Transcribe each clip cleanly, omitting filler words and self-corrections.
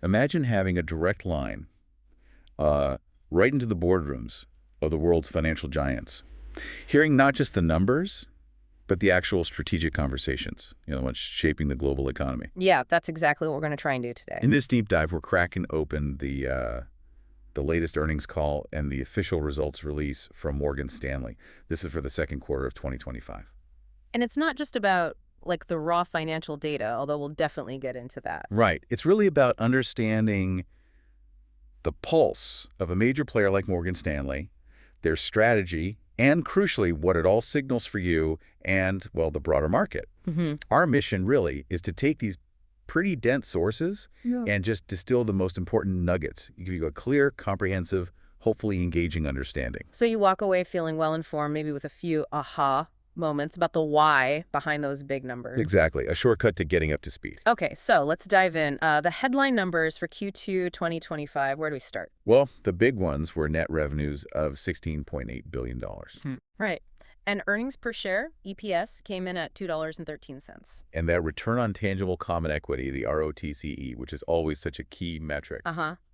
Imagine having a direct line right into the boardrooms of the world's financial giants, hearing not just the numbers, but the actual strategic conversations, the ones shaping the global economy. Yeah, that's exactly what we're going to try and do today. In this deep dive, we're cracking open the latest earnings call and the official results release from Morgan Stanley. This is for the second quarter of 2025. And it's not just about like the raw financial data, although we'll definitely get into that. Right. It's really about understanding the pulse of a major player like Morgan Stanley, their strategy, and crucially, what it all signals for you and, well, the broader market. Our mission really is to take these pretty dense sources and just distill the most important nuggets, give you a clear, comprehensive, hopefully engaging understanding. So you walk away feeling well-informed, maybe with a few aha moments about the why behind those big numbers. Exactly. A shortcut to getting up to speed. Okay, so let's dive in. The headline numbers for Q2 2025, where do we start? Well, the big ones were net revenues of $16.8 billion. Right. And earnings per share, EPS, came in at $2.13. And that return on tangible common equity, the ROTCE, which is always such a key metric.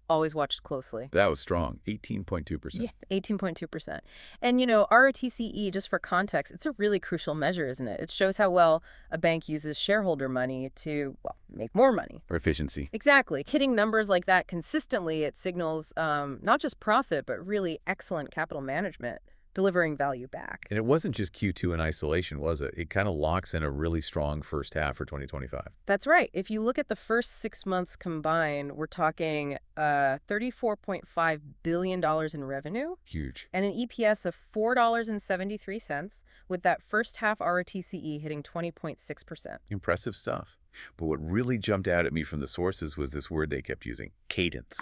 Always watched closely. That was strong, 18.2%. Yeah, 18.2%. And, ROTCE, just for context, it's a really crucial measure, isn't it? It shows how well a bank uses shareholder money to, well, make more money. For efficiency. Exactly. Hitting numbers like that consistently, it signals not just profit, but really excellent capital management, delivering value back. And it wasn't just Q2 in isolation, was it? It kind of locks in a really strong first half for 2025. That's right. If you look at the first 6 months combined, we're talking $34.5 billion in revenue. Huge. And an EPS of $4.73, with that first half ROTCE hitting 20.6%. Impressive stuff. But what really jumped out at me from the sources was this word they kept using, cadence.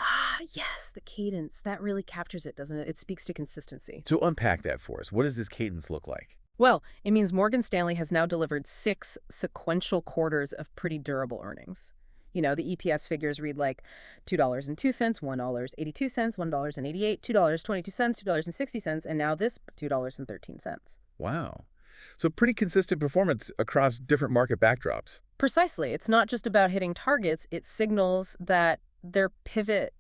Yes, the cadence. That really captures it, doesn't it? It speaks to consistency. So unpack that for us. What does this cadence look like? Well, it means Morgan Stanley has now delivered 6 sequential quarters of pretty durable earnings. The EPS figures read like $2.02, $1.82, $1.88, $2.22, $2.60, and now this $2.13. Wow. So pretty consistent performance across different market backdrops. Precisely. It's not just about hitting targets. It signals that their pivot,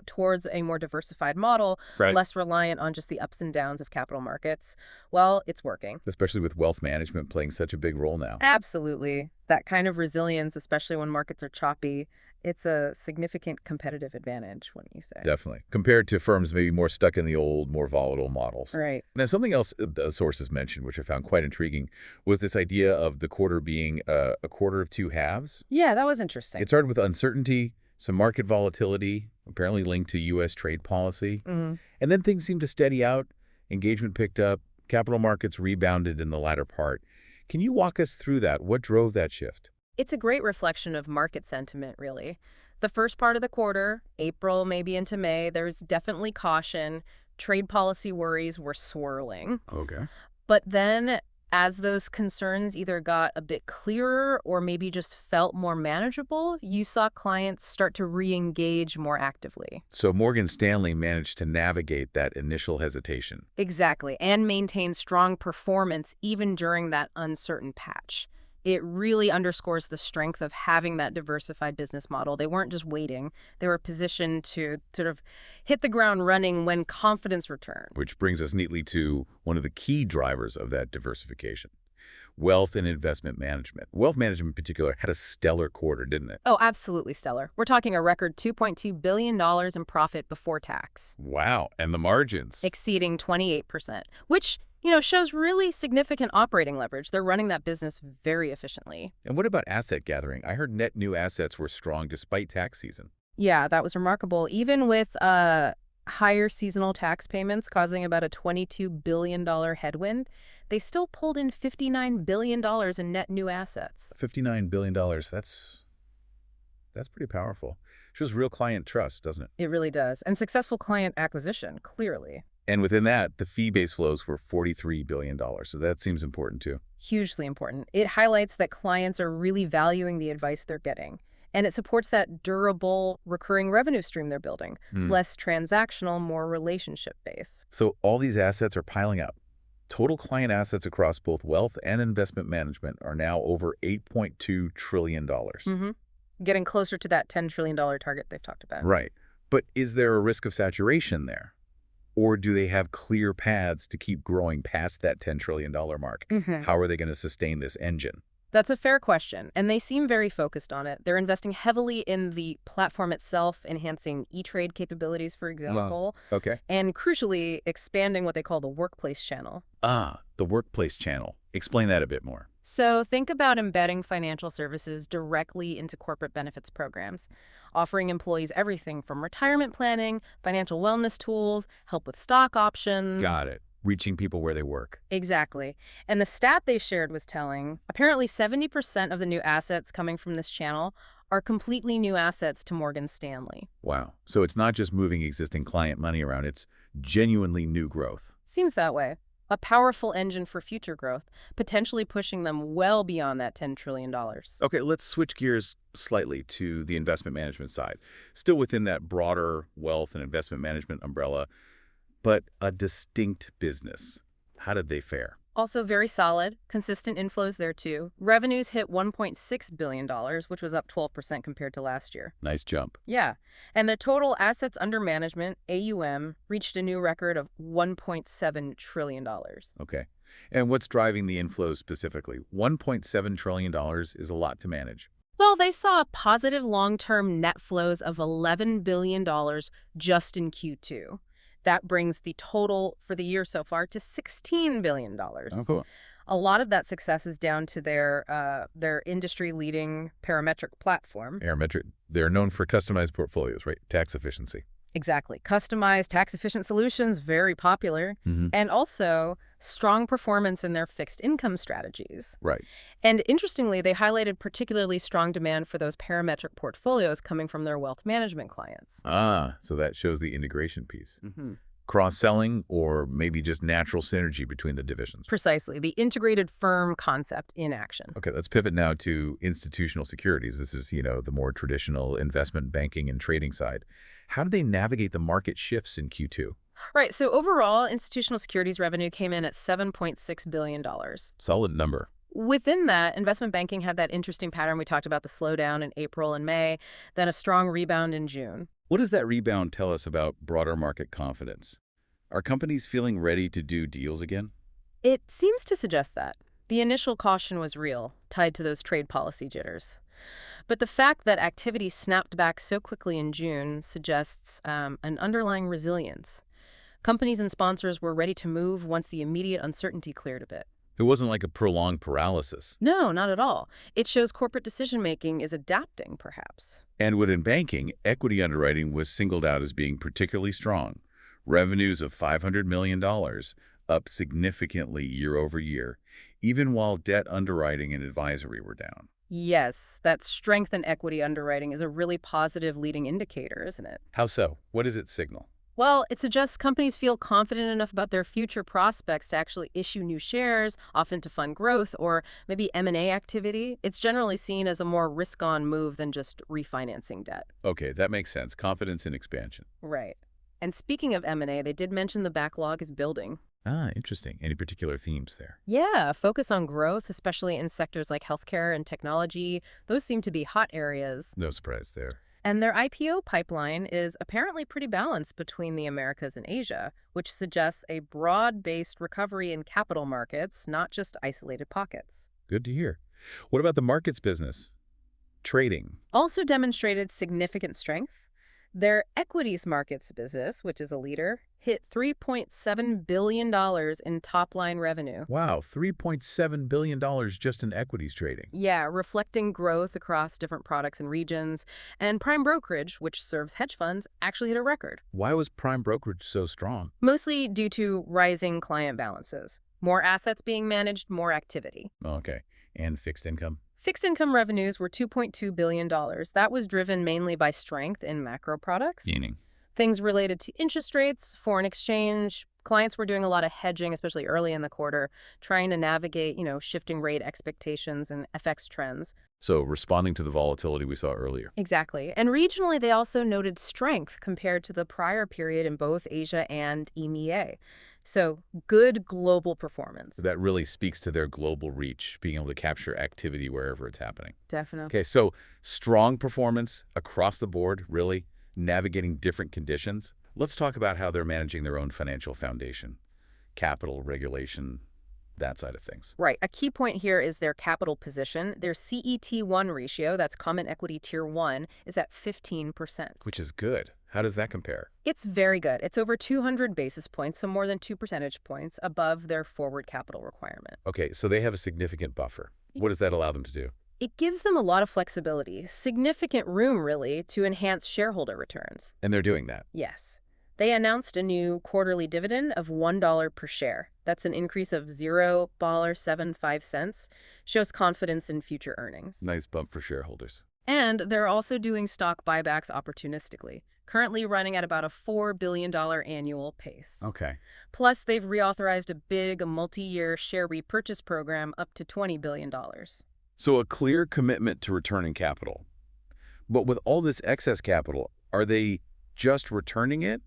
towards a more diversified model, less reliant on just the ups and downs of capital markets, well, it's working. Especially with wealth management playing such a big role now. Absolutely. That kind of resilience, especially when markets are choppy, it's a significant competitive advantage, wouldn't you say? Definitely. Compared to firms maybe more stuck in the old, more volatile models. Right. Now, something else the sources mentioned, which I found quite intriguing, was this idea of the quarter being a quarter of two halves. Yeah, that was interesting. It started with uncertainty, some market volatility, apparently linked to U.S. trade policy. And then things seemed to steady out. Engagement picked up. Capital markets rebounded in the latter part. Can you walk us through that? What drove that shift? It's a great reflection of market sentiment, really. The first part of the quarter, April, maybe into May, there was definitely caution. Trade policy worries were swirling. Okay. But then, as those concerns either got a bit clearer or maybe just felt more manageable, you saw clients start to re-engage more actively. So Morgan Stanley managed to navigate that initial hesitation. Exactly, and maintain strong performance even during that uncertain patch. It really underscores the strength of having that diversified business model. They weren't just waiting. They were positioned to sort of hit the ground running when confidence returned. Which brings us neatly to one of the key drivers of that diversification, wealth and investment management. Wealth management in particular had a stellar quarter, didn't it? Oh, absolutely stellar. We're talking a record $2.2 billion in profit before tax. Wow, and the margins? Exceeding 28%, which shows really significant operating leverage. They're running that business very efficiently. And what about asset gathering? I heard net new assets were strong despite tax season. Yeah, that was remarkable. Even with higher seasonal tax payments causing about a $22 billion headwind, they still pulled in $59 billion in net new assets. $59 billion, that's pretty powerful. Shows real client trust, doesn't it? It really does. And successful client acquisition, clearly. And within that, the fee-based flows were $43 billion, so that seems important too. Hugely important. It highlights that clients are really valuing the advice they're getting. And it supports that durable, recurring revenue stream they're building. Less transactional, more relationship-based. So all these assets are piling up. Total client assets across both wealth and investment management are now over $8.2 trillion. getting closer to that $10 trillion target they've talked about. Right. But is there a risk of saturation there? Or do they have clear paths to keep growing past that $10 trillion mark? Hmm. How are they going to sustain this engine? That's a fair question, and they seem very focused on it. They're investing heavily in the platform itself, enhancing e-trade capabilities, for Wow. example, Okay. and crucially, expanding what they call the workplace channel. Ah, the workplace channel. Explain that a bit more. So think about embedding financial services directly into corporate benefits programs, offering employees everything from retirement planning, financial wellness tools, help with stock options. Got it. Reaching people where they work. Exactly. And the stat they shared was telling. Apparently, 70% of the new assets coming from this channel are completely new assets to Morgan Stanley. Wow. So it's not just moving existing client money around, it's genuinely new growth. Seems that way. A powerful engine for future growth, potentially pushing them well beyond that $10 trillion. Okay, let's switch gears slightly to the investment management side. Still within that broader wealth and investment management umbrella, but a distinct business. How did they fare? Also very solid, consistent inflows there too. Revenues hit $1.6 billion, which was up 12% compared to last year. Nice jump. Yeah, and the total assets under management, AUM, reached a new record of $1.7 trillion. Okay. And what's driving the inflows specifically? $1.7 trillion is a lot to manage. Well, they saw positive long-term net flows of $11 billion just in Q2. That brings the total for the year so far to $16 billion. Oh, cool. A lot of that success is down to their industry-leading parametric platform. Parametric. They're known for customized portfolios, right? Tax efficiency. Exactly. Customized, tax-efficient solutions, very popular. And also strong performance in their fixed income strategies. Right. And interestingly, they highlighted particularly strong demand for those parametric portfolios coming from their wealth management clients. Ah, so that shows the integration piece. Mm-hmm. Cross-selling or maybe just natural synergy between the divisions. Precisely, the integrated firm concept in action. Okay, let's pivot now to institutional securities. This is, the more traditional investment banking and trading side. How do they navigate the market shifts in Q2? Right, so overall, institutional securities revenue came in at $7.6 billion. Solid number. Within that, investment banking had that interesting pattern. We talked about the slowdown in April and May, then a strong rebound in June. What does that rebound tell us about broader market confidence? Are companies feeling ready to do deals again? It seems to suggest that. The initial caution was real, tied to those trade policy jitters. But the fact that activity snapped back so quickly in June suggests an underlying resilience. Companies and sponsors were ready to move once the immediate uncertainty cleared a bit. It wasn't like a prolonged paralysis. No, not at all. It shows corporate decision-making is adapting, perhaps. And within banking, equity underwriting was singled out as being particularly strong. Revenues of $500 million, up significantly year over year, even while debt underwriting and advisory were down. Yes, that strength in equity underwriting is a really positive leading indicator, isn't it? How so? What does it signal? Well, it suggests companies feel confident enough about their future prospects to actually issue new shares, often to fund growth or maybe M&A activity. It's generally seen as a more risk-on move than just refinancing debt. Okay, that makes sense. Confidence in expansion. Right. And speaking of M&A, they did mention the backlog is building. Ah, interesting. Any particular themes there? Yeah, focus on growth, especially in sectors like healthcare and technology. Those seem to be hot areas. No surprise there. And their IPO pipeline is apparently pretty balanced between the Americas and Asia, which suggests a broad-based recovery in capital markets, not just isolated pockets. Good to hear. What about the markets business? Trading. Also demonstrated significant strength. Their equities markets business, which is a leader, hit $3.7 billion in top-line revenue. Wow, $3.7 billion just in equities trading. Yeah, reflecting growth across different products and regions. And prime brokerage, which serves hedge funds, actually hit a record. Why was prime brokerage so strong? Mostly due to rising client balances. More assets being managed, more activity. Okay. And fixed income? Fixed income revenues were $2.2 billion. That was driven mainly by strength in macro products. Meaning? Things related to interest rates, foreign exchange. Clients were doing a lot of hedging, especially early in the quarter, trying to navigate, shifting rate expectations and FX trends. So responding to the volatility we saw earlier. Exactly. And regionally, they also noted strength compared to the prior period in both Asia and EMEA. So good global performance. That really speaks to their global reach, being able to capture activity wherever it's happening. Definitely. Okay, so strong performance across the board, really, navigating different conditions. Let's talk about how they're managing their own financial foundation, capital, regulation, that side of things. Right. A key point here is their capital position. Their CET1 ratio, that's Common Equity Tier 1, is at 15%. Which is good. How does that compare? It's very good. It's over 200 basis points, so more than 2 percentage points above their forward capital requirement. Okay, so they have a significant buffer. What does that allow them to do? It gives them a lot of flexibility, significant room, really, to enhance shareholder returns. And they're doing that. Yes. They announced a new quarterly dividend of $1 per share. That's an increase of $0.75, shows confidence in future earnings. Nice bump for shareholders. And they're also doing stock buybacks opportunistically, currently running at about a $4 billion annual pace. Okay. Plus, they've reauthorized a big multi-year share repurchase program up to $20 billion. So a clear commitment to returning capital. But with all this excess capital, are they just returning it?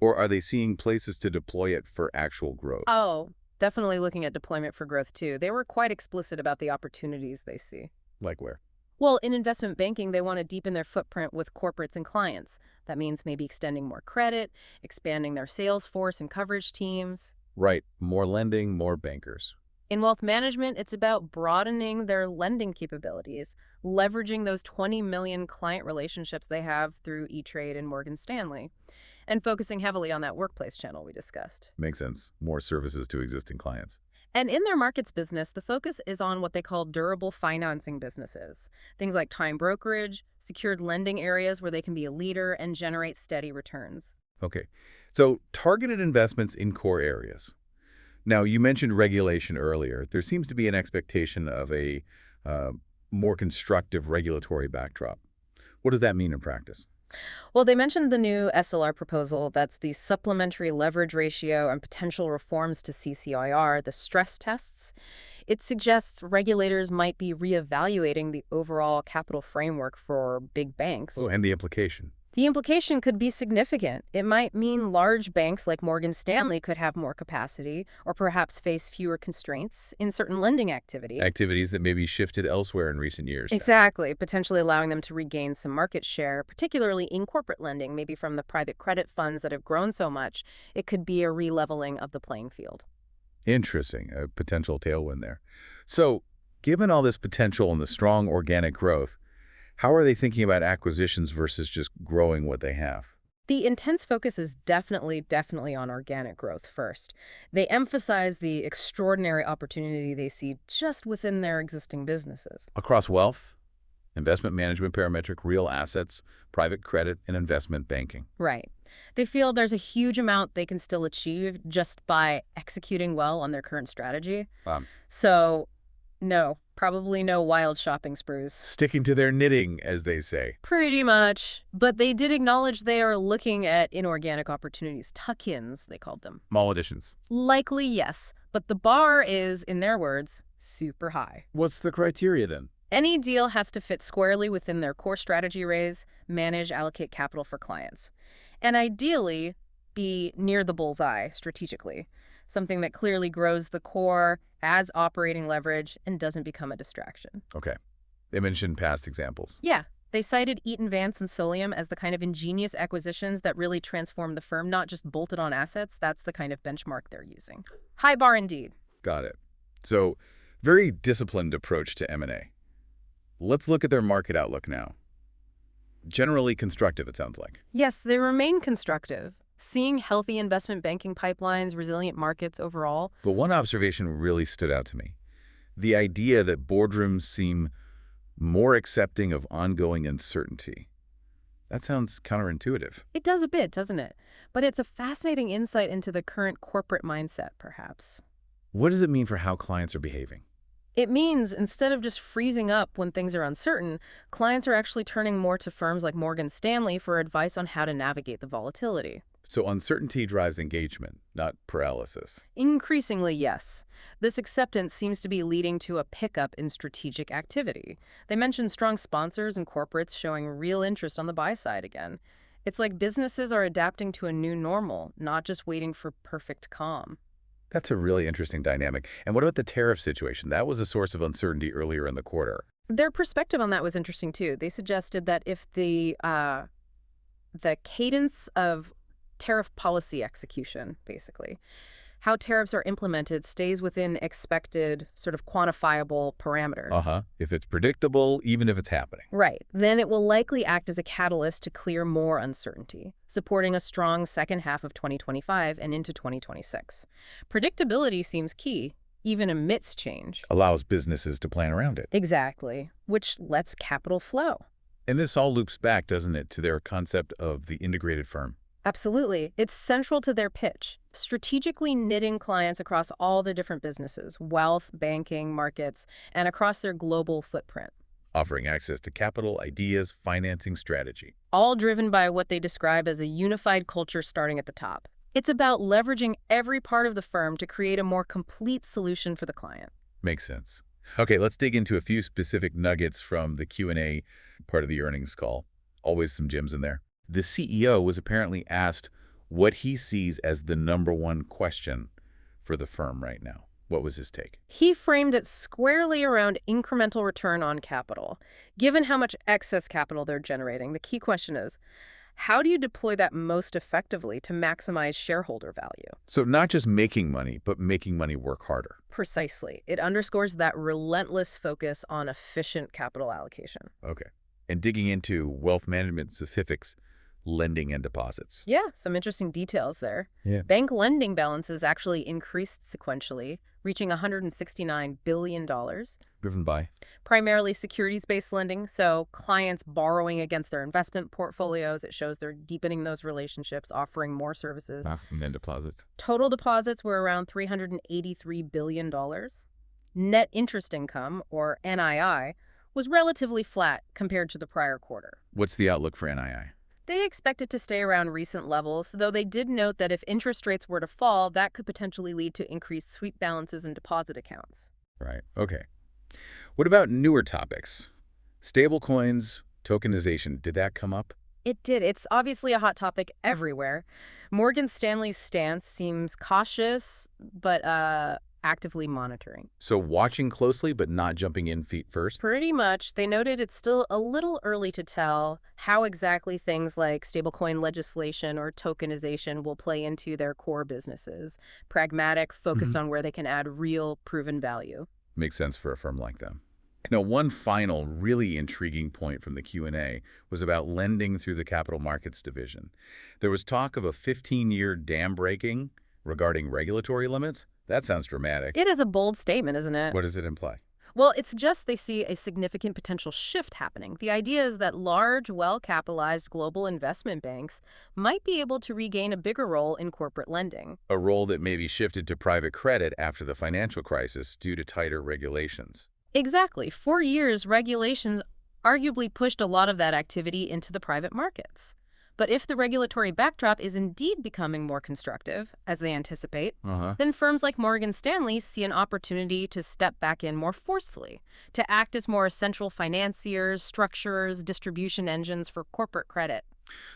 Or are they seeing places to deploy it for actual growth? Oh, definitely looking at deployment for growth, too. They were quite explicit about the opportunities they see. Like where? Well, in investment banking, they want to deepen their footprint with corporates and clients. That means maybe extending more credit, expanding their sales force and coverage teams. Right. More lending, more bankers. In wealth management, it's about broadening their lending capabilities, leveraging those 20 million client relationships they have through E*TRADE and Morgan Stanley, and focusing heavily on that workplace channel we discussed. Makes sense. More services to existing clients. And in their markets business, the focus is on what they call durable financing businesses. Things like time brokerage, secured lending areas where they can be a leader and generate steady returns. Okay. So targeted investments in core areas. Now, you mentioned regulation earlier. There seems to be an expectation of a more constructive regulatory backdrop. What does that mean in practice? Well, they mentioned the new SLR proposal. That's the supplementary leverage ratio and potential reforms to CCIR, the stress tests. It suggests regulators might be reevaluating the overall capital framework for big banks. Oh, and the implication. The implication could be significant. It might mean large banks like Morgan Stanley could have more capacity or perhaps face fewer constraints in certain lending activity. Activities that may be shifted elsewhere in recent years. Exactly, potentially allowing them to regain some market share, particularly in corporate lending, maybe from the private credit funds that have grown so much. It could be a releveling of the playing field. Interesting. A potential tailwind there. So, given all this potential and the strong organic growth, how are they thinking about acquisitions versus just growing what they have? The intense focus is definitely on organic growth first. They emphasize the extraordinary opportunity they see just within their existing businesses. Across wealth, investment management, parametric, real assets, private credit, and investment banking. Right. They feel there's a huge amount they can still achieve just by executing well on their current strategy. So, no, probably no wild shopping sprees. Sticking to their knitting, as they say. Pretty much. But they did acknowledge they are looking at inorganic opportunities, tuck-ins, they called them. Small additions. Likely, yes. But the bar is, in their words, super high. What's the criteria then? Any deal has to fit squarely within their core strategy raise, manage, allocate capital for clients. And ideally, be near the bullseye strategically. Something that clearly grows the core, adds operating leverage, and doesn't become a distraction. Okay. They mentioned past examples. Yeah. They cited Eaton Vance and Solium as the kind of ingenious acquisitions that really transformed the firm, not just bolted on assets. That's the kind of benchmark they're using. High bar indeed. Got it. So, very disciplined approach to M&A. Let's look at their market outlook now. Generally constructive, it sounds like. Yes, they remain constructive. Seeing healthy investment banking pipelines, resilient markets overall. But one observation really stood out to me. The idea that boardrooms seem more accepting of ongoing uncertainty. That sounds counterintuitive. It does a bit, doesn't it? But it's a fascinating insight into the current corporate mindset, perhaps. What does it mean for how clients are behaving? It means instead of just freezing up when things are uncertain, clients are actually turning more to firms like Morgan Stanley for advice on how to navigate the volatility. So uncertainty drives engagement, not paralysis. Increasingly, yes. This acceptance seems to be leading to a pickup in strategic activity. They mentioned strong sponsors and corporates showing real interest on the buy side again. It's like businesses are adapting to a new normal, not just waiting for perfect calm. That's a really interesting dynamic. And what about the tariff situation? That was a source of uncertainty earlier in the quarter. Their perspective on that was interesting too. They suggested that if the cadence of tariff policy execution, basically, how tariffs are implemented stays within expected sort of quantifiable parameters. If it's predictable, even if it's happening. Right. Then it will likely act as a catalyst to clear more uncertainty, supporting a strong second half of 2025 and into 2026. Predictability seems key, even amidst change. Allows businesses to plan around it. Exactly, which lets capital flow. And this all loops back, doesn't it, to their concept of the integrated firm? Absolutely. It's central to their pitch, strategically knitting clients across all their different businesses, wealth, banking, markets, and across their global footprint. Offering access to capital, ideas, financing, strategy. All driven by what they describe as a unified culture starting at the top. It's about leveraging every part of the firm to create a more complete solution for the client. Makes sense. Okay, let's dig into a few specific nuggets from the Q&A part of the earnings call. Always some gems in there. The CEO was apparently asked what he sees as the #1 question for the firm right now. What was his take? He framed it squarely around incremental return on capital. Given how much excess capital they're generating, the key question is, how do you deploy that most effectively to maximize shareholder value? So not just making money, but making money work harder. Precisely. It underscores that relentless focus on efficient capital allocation. Okay. And digging into wealth management specifics, lending and deposits. Yeah, some interesting details there. Yeah. Bank lending balances actually increased sequentially, reaching $169 billion. Driven by? Primarily securities-based lending, so clients borrowing against their investment portfolios. It shows they're deepening those relationships, offering more services. And then deposits. Total deposits were around $383 billion. Net interest income, or NII, was relatively flat compared to the prior quarter. What's the outlook for NII? They expect it to stay around recent levels, though they did note that if interest rates were to fall, that could potentially lead to increased sweep balances in deposit accounts. Right. Okay. What about newer topics? Stablecoins, tokenization, did that come up? It did. It's obviously a hot topic everywhere. Morgan Stanley's stance seems cautious, but actively monitoring. So watching closely, but not jumping in feet first? Pretty much. They noted it's still a little early to tell how exactly things like stablecoin legislation or tokenization will play into their core businesses. Pragmatic, focused on where they can add real, proven value. Makes sense for a firm like them. Now, one final really intriguing point from the Q&A was about lending through the capital markets division. There was talk of a 15-year dam breaking regarding regulatory limits. That sounds dramatic. It is a bold statement, isn't it? What does it imply? Well, it suggests they see a significant potential shift happening. The idea is that large, well-capitalized global investment banks might be able to regain a bigger role in corporate lending. A role that may be shifted to private credit after the financial crisis due to tighter regulations. Exactly. For years, regulations arguably pushed a lot of that activity into the private markets. But if the regulatory backdrop is indeed becoming more constructive, as they anticipate, then firms like Morgan Stanley see an opportunity to step back in more forcefully, to act as more central financiers, structurers, distribution engines for corporate credit.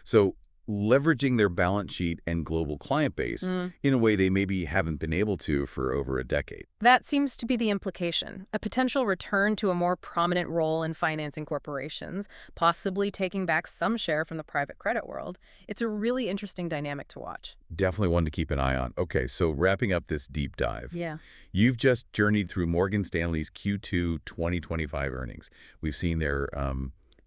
So leveraging their balance sheet and global client base in a way they maybe haven't been able to for over a decade. That seems to be the implication, a potential return to a more prominent role in financing corporations, possibly taking back some share from the private credit world. It's a really interesting dynamic to watch. Definitely one to keep an eye on. Okay, so wrapping up this deep dive. Yeah. You've just journeyed through Morgan Stanley's Q2 2025 earnings. We've seen their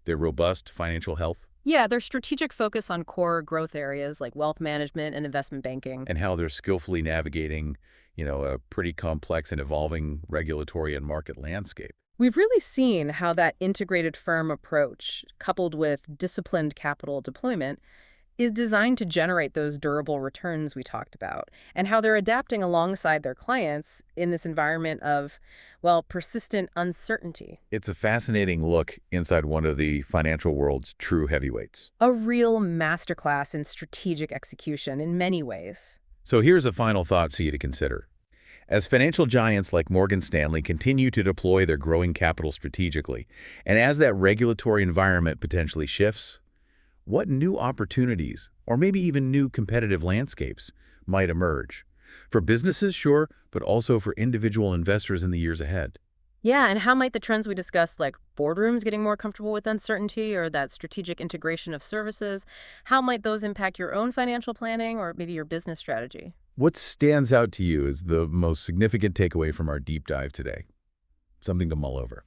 robust financial health. Yeah, their strategic focus on core growth areas like wealth management and investment banking. And how they're skillfully navigating, a pretty complex and evolving regulatory and market landscape. We've really seen how that integrated firm approach, coupled with disciplined capital deployment, is designed to generate those durable returns we talked about, and how they're adapting alongside their clients in this environment of, persistent uncertainty. It's a fascinating look inside one of the financial world's true heavyweights. A real masterclass in strategic execution in many ways. So here's a final thought for you to consider. As financial giants like Morgan Stanley continue to deploy their growing capital strategically, and as that regulatory environment potentially shifts, what new opportunities, or maybe even new competitive landscapes, might emerge? For businesses, sure, but also for individual investors in the years ahead. Yeah, and how might the trends we discussed, like boardrooms getting more comfortable with uncertainty or that strategic integration of services, how might those impact your own financial planning or maybe your business strategy? What stands out to you as the most significant takeaway from our deep dive today? Something to mull over.